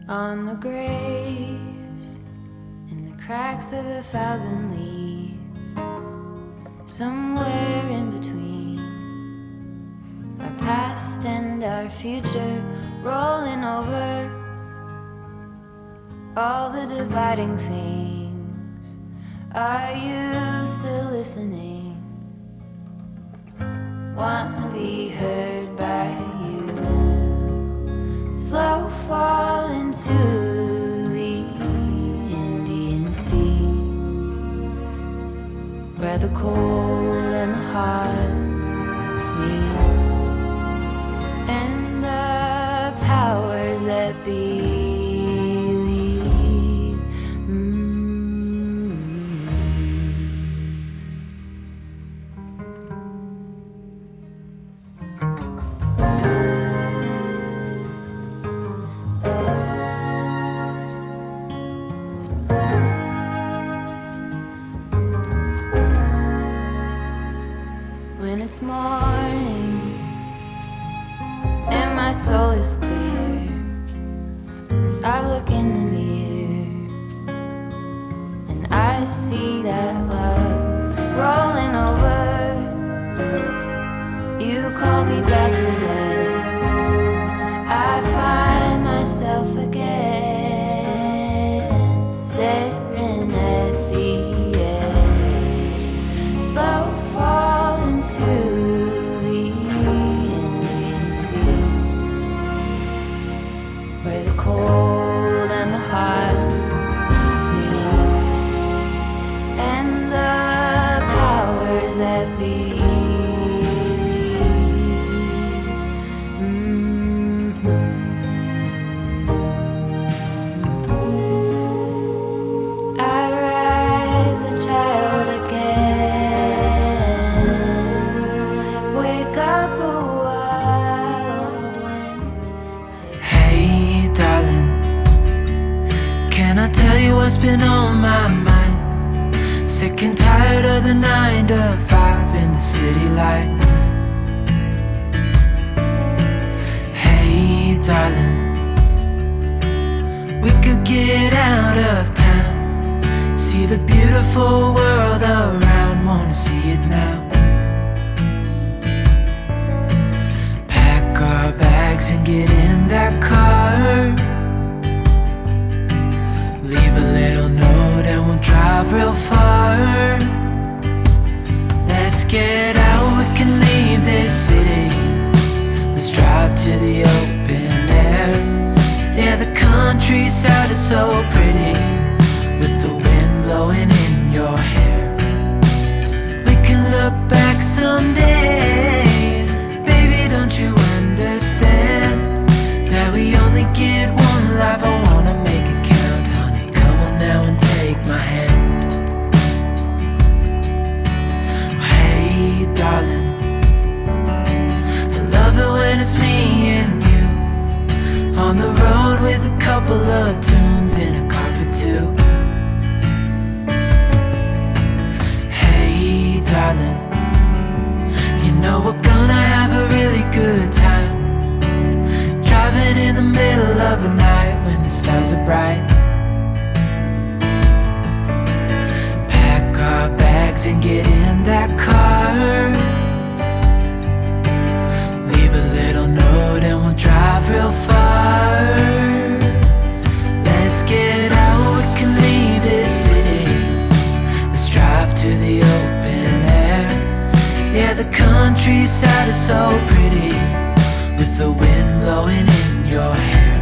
On the graves, in the cracks of 1,000 leaves, somewhere in between our past and our future, rolling over all the dividing things. Are you still listening? Want to be heard by you? Slow fall into the Indian Sea, where the cold and the hot meet, and the powers that be lead. When it's morning and my soul is clear, I look in the mirror and I see that love rolling over. You call me back to bed, I find myself again staring at the edge. Slow fall into the Indian Sea, where the cold and the hot meet, and the powers that be. I rise a child again, wake up a wild wind. Hey darling, can I tell you what's been on my mind? Sick and tired of the 9 to 5 in the city life. Hey darling, we could get out of town, see the beautiful world around, wanna see it now. Pack our bags and get in that car, leave a little note and we'll drive real far. Let's get out, we can leave this city, let's drive to the open air. Yeah, the countryside is so pretty, with the wind blowing in your hair. We can look back someday, baby, don't you understand that we only get one life? I wanna make it count, honey, come on now and take my hand. Hey darling, I love it when it's me and you, on the road with a couple of tunes in a car for two. Hey darling, you know we're gonna have a really good time, driving in the middle of the night when the stars are bright. Pack our bags and get in that car, leave a little note and we'll drive real far. Let's get out, we can leave this city, let's drive to the open air. Yeah, the countryside is so pretty, with the wind blowing in your hair.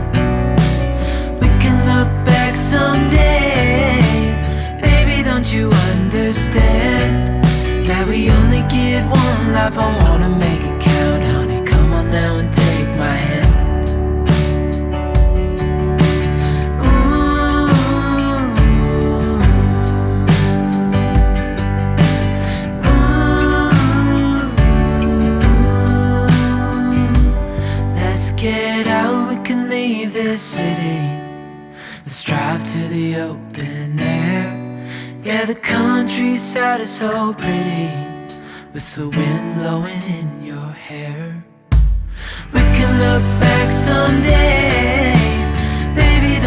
We can look back someday, baby, don't you understand that we only get one life? I wanna make it count, honey, come on now and take my hand. Get out, we can leave this city, let's drive to the open air. Yeah, the countryside is so pretty, with the wind blowing in your hair. We can look back someday, baby,